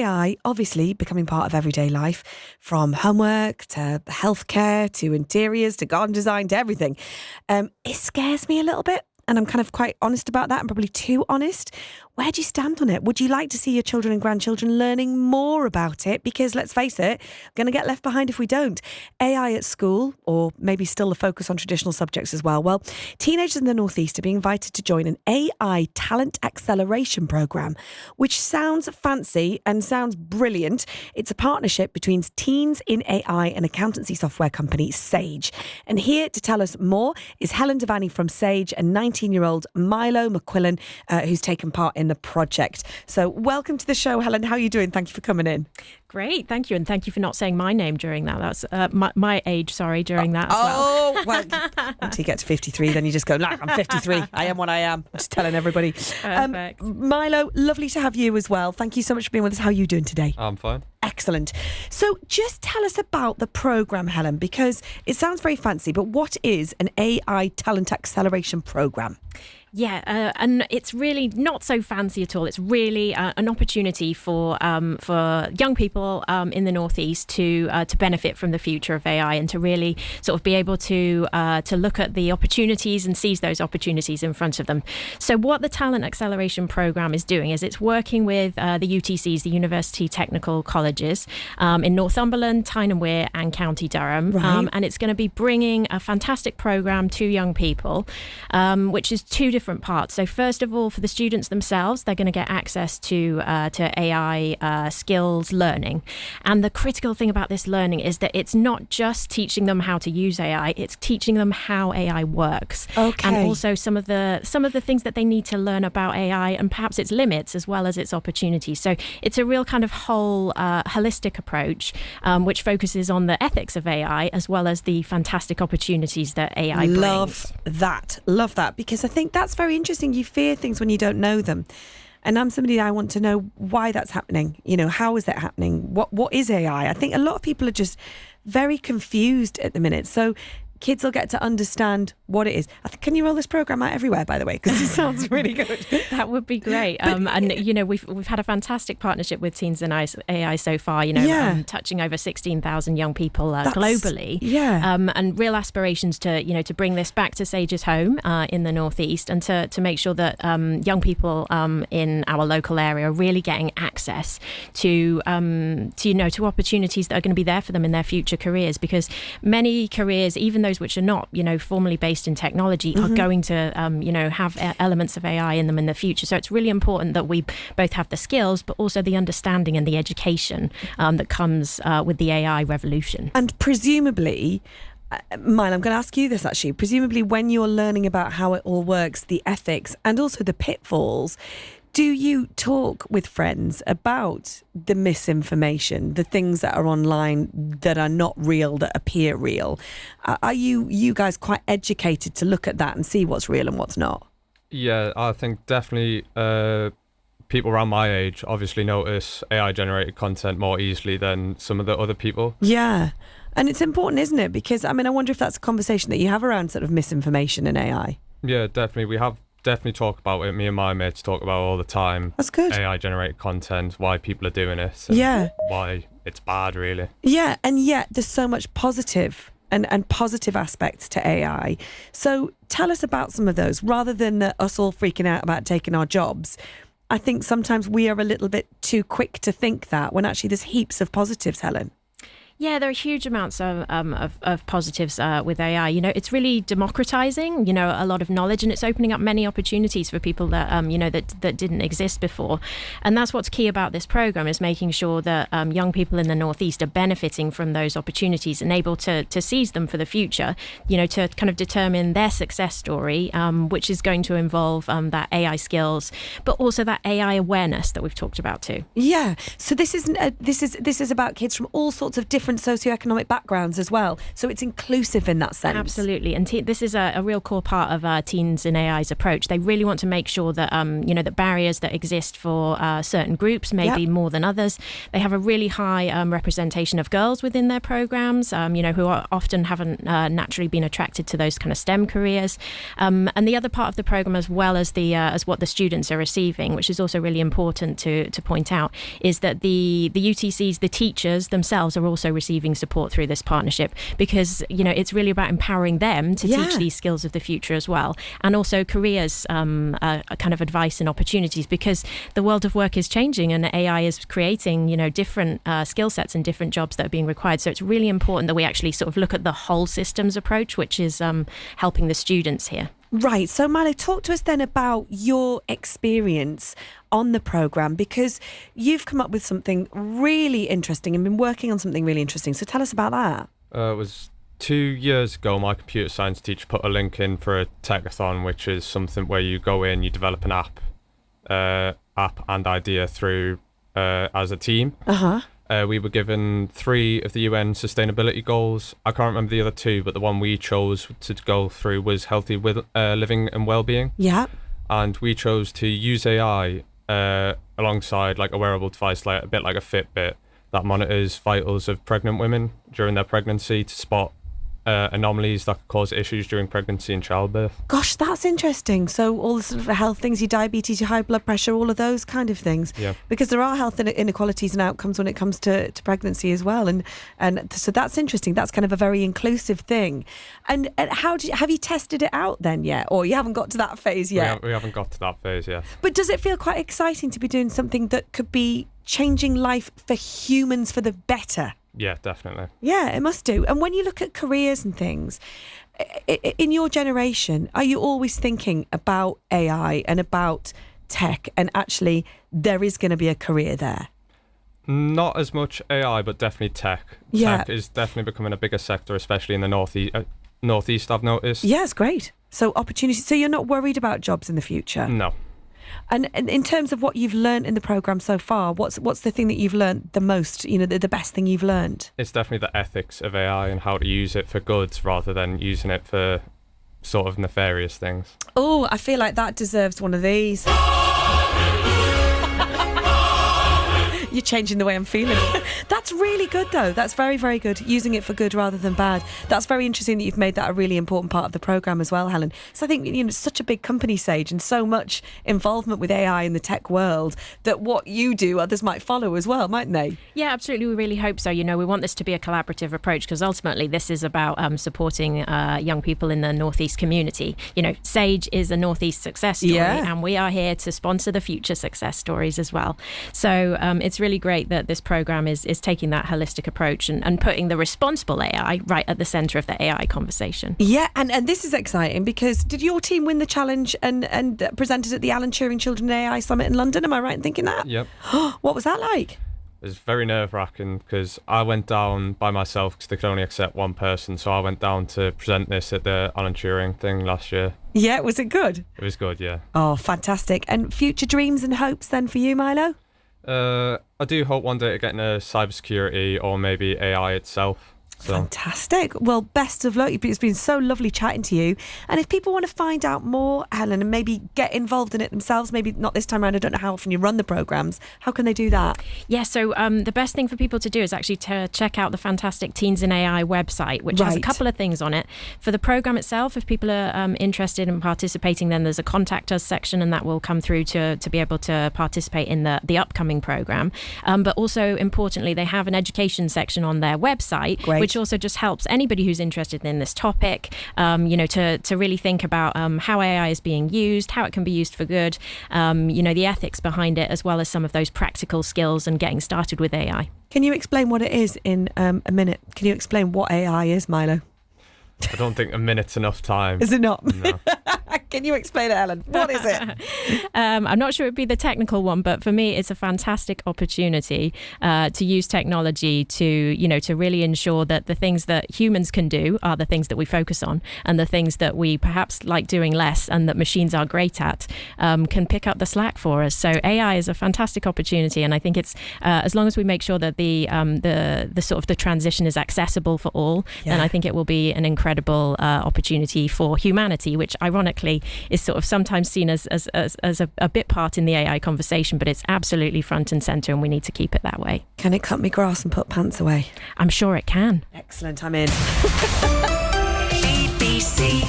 AI obviously becoming part of everyday life, from homework to healthcare to interiors to garden design to everything. It scares me a little bit. And I'm kind of quite honest about that. I'm probably too honest. Where do you stand on it? Would you like to see your children and grandchildren learning more about it? Because let's face it, we're going to get left behind if we don't. AI at school, or maybe still a focus on traditional subjects as well. Well, teenagers in the NorthEast are being invited to join an AI talent acceleration programme, which sounds fancy and sounds brilliant. It's a partnership between teens in AI and accountancy software company Sage. And here to tell us more is Helen Devaney from Sage and 19-year-old Milo McQuillan, who's taken part in the project. So welcome to the show, Helen. How are you doing? Thank you for coming in. Great, thank you. And thank you for not saying my name during that. That's my age, sorry, during that as well. Oh, well, until you get to 53, then you just go, nah, I'm 53. I am what I am. I'm just telling everybody. Perfect. Milo, lovely to have you as well. Thank you so much for being with us. How are you doing today? I'm fine. Excellent. So just tell us about the programme, Helen, because it sounds very fancy, but what is an AI talent acceleration programme? Yeah, and it's really not so fancy at all. It's really an opportunity for young people in the NorthEast to benefit from the future of AI and to really sort of be able to look at the opportunities and seize those opportunities in front of them. So what the Talent Acceleration Programme is doing is it's working with the UTCs, the University Technical Colleges in Northumberland, Tyne and Wear and County Durham. Right. And it's going to be bringing a fantastic programme to young people, which is two different parts. So first of all, for the students themselves, they're going to get access to AI skills learning. And the critical thing about this learning is that it's not just teaching them how to use AI, it's teaching them how AI works. Okay. And also some of the things that they need to learn about AI and perhaps its limits as well as its opportunities. So it's a real kind of whole holistic approach, which focuses on the ethics of AI as well as the fantastic opportunities that AI brings. Love that, because I think that's very interesting. You fear things when you don't know them. And I'm somebody that I want to know why that's happening. You know, how is that happening? What is AI? I think a lot of people are just very confused at the minute. So kids will get to understand what it is. Can you roll this programme out everywhere, by the way? Because it sounds really good. That would be great. And, you know, we've had a fantastic partnership with Teens in AI so far, you know, touching over 16,000 young people globally. Yeah. And real aspirations to bring this back to Sage's home in the NorthEast and to make sure that young people in our local area are really getting access to opportunities that are going to be there for them in their future careers, because many careers, even those which are not, formally based in technology, are going to, have elements of AI in them in the future. So it's really important that we both have the skills, but also the understanding and the education that comes with the AI revolution. And presumably, Mile, I'm going to ask you this actually. Presumably, when you're learning about how it all works, the ethics and also the pitfalls, do you talk with friends about the misinformation, the things that are online that are not real, that appear real? Are you guys quite educated to look at that and see what's real and what's not? Yeah, I think definitely people around my age obviously notice AI-generated content more easily than some of the other people. Yeah. And it's important, isn't it? Because, I wonder if that's a conversation that you have around sort of misinformation and AI. Yeah, definitely. We have definitely talk about it. Me and my mates talk about it all the time. That's good. AI-generated content, why people are doing it, and why it's bad, really. Yeah, and yet there's so much positive and positive aspects to AI. So tell us about some of those, rather than us all freaking out about taking our jobs. I think sometimes we are a little bit too quick to think that, when actually there's heaps of positives, Helen. Yeah, there are huge amounts of positives with AI. It's really democratizing, a lot of knowledge, and it's opening up many opportunities for people that, that didn't exist before. And that's what's key about this program, is making sure that young people in the NorthEast are benefiting from those opportunities and able to seize them for the future, to kind of determine their success story, which is going to involve that AI skills, but also that AI awareness that we've talked about too. Yeah. So this is about kids from all sorts of different different socioeconomic backgrounds as well. So it's inclusive in that sense. Absolutely. And this is a real core part of Teens in AI's approach. They really want to make sure that, that barriers that exist for certain groups, maybe more than others, they have a really high representation of girls within their programs, who often haven't naturally been attracted to those kind of STEM careers. And the other part of the program, as well as as what the students are receiving, which is also really important to point out, is that the UTCs, the teachers themselves, are also receiving support through this partnership, because it's really about empowering them to teach these skills of the future as well, and also careers kind of advice and opportunities, because the world of work is changing and AI is creating different skill sets and different jobs that are being required. So it's really important that we actually sort of look at the whole systems approach, which is helping the students here. Right. So Milo, talk to us then about your experience on the programme, because you've come up with something really interesting and been working on something really interesting. So tell us about that. It was 2 years ago, my computer science teacher put a link in for a techathon, which is something where you go in, you develop an app and idea through as a team. We were given 3 of the UN sustainability goals. I can't remember the other 2, but the one we chose to go through was healthy living and well-being. Yeah. And we chose to use AI alongside like a wearable device, like a bit like a Fitbit, that monitors vitals of pregnant women during their pregnancy to spot anomalies that could cause issues during pregnancy and childbirth. Gosh, that's interesting. So all the sort of health things, your diabetes, your high blood pressure, all of those kind of things. Yeah. Because there are health inequalities and outcomes when it comes to pregnancy as well. And so that's interesting. That's kind of a very inclusive thing. And have you tested it out then yet? Or you haven't got to that phase yet? We haven't got to that phase yet. But does it feel quite exciting to be doing something that could be changing life for humans for the better? Yeah, definitely. Yeah, it must do. And when you look at careers and things, in your generation, are you always thinking about AI and about tech, and actually there is going to be a career there? Not as much AI, but definitely tech. Yeah. Tech is definitely becoming a bigger sector, especially in the Northeast, I've noticed. Yeah, it's great. So opportunities. So you're not worried about jobs in the future? No. And in terms of what you've learned in the programme so far, what's the thing that you've learned the most, the best thing you've learned? It's definitely the ethics of AI and how to use it for good rather than using it for sort of nefarious things. Oh, I feel like that deserves one of these. You're changing the way I'm feeling. That's really good, though. That's very, very good. Using it for good rather than bad. That's very interesting that you've made that a really important part of the programme as well, Helen. So I think, it's such a big company, Sage, and so much involvement with AI in the tech world that what you do, others might follow as well, mightn't they? Yeah, absolutely. We really hope so. We want this to be a collaborative approach, because ultimately this is about supporting young people in the Northeast community. Sage is a Northeast success story, and we are here to sponsor the future success stories as well. So it's really great that this program is taking that holistic approach and putting the responsible AI right at the centre of the AI conversation. Yeah, and this is exciting, because did your team win the challenge and presented at the Alan Turing Children AI Summit in London? Am I right in thinking that? Yep. What was that like? It was very nerve-wracking, because I went down by myself because they could only accept one person. So I went down to present this at the Alan Turing thing last year. Yeah, was it good? It was good, yeah. Oh, fantastic. And future dreams and hopes then for you, Milo? I do hope one day to get into cybersecurity or maybe AI itself. So. Fantastic. Well, best of luck. It's been so lovely chatting to you. And if people want to find out more, Helen, and maybe get involved in it themselves, maybe not this time around, I don't know how often you run the programmes, how can they do that? Yeah, so the best thing for people to do is actually to check out the fantastic Teens in AI website, which has a couple of things on it. For the programme itself, if people are interested in participating, then there's a contact us section, and that will come through to be able to participate in the upcoming programme. But also, importantly, they have an education section on their website, which also just helps anybody who's interested in this topic, to really think about how AI is being used, how it can be used for good, the ethics behind it, as well as some of those practical skills and getting started with AI. Can you explain what it is in a minute? Can you explain what AI is, Milo? I don't think a minute's enough time. Is it not? No. Can you explain it, Ellen? What is it? I'm not sure it'd be the technical one, but for me, it's a fantastic opportunity to use technology to really ensure that the things that humans can do are the things that we focus on, and the things that we perhaps like doing less and that machines are great at can pick up the slack for us. So AI is a fantastic opportunity, and I think it's as long as we make sure that the sort of the transition is accessible for all, then I think it will be an incredible opportunity for humanity, which ironically is sort of sometimes seen as a bit part in the AI conversation, but it's absolutely front and center, and we need to keep it that way. Can it cut me grass and put pants away? I'm sure it can. Excellent, I'm in. BBC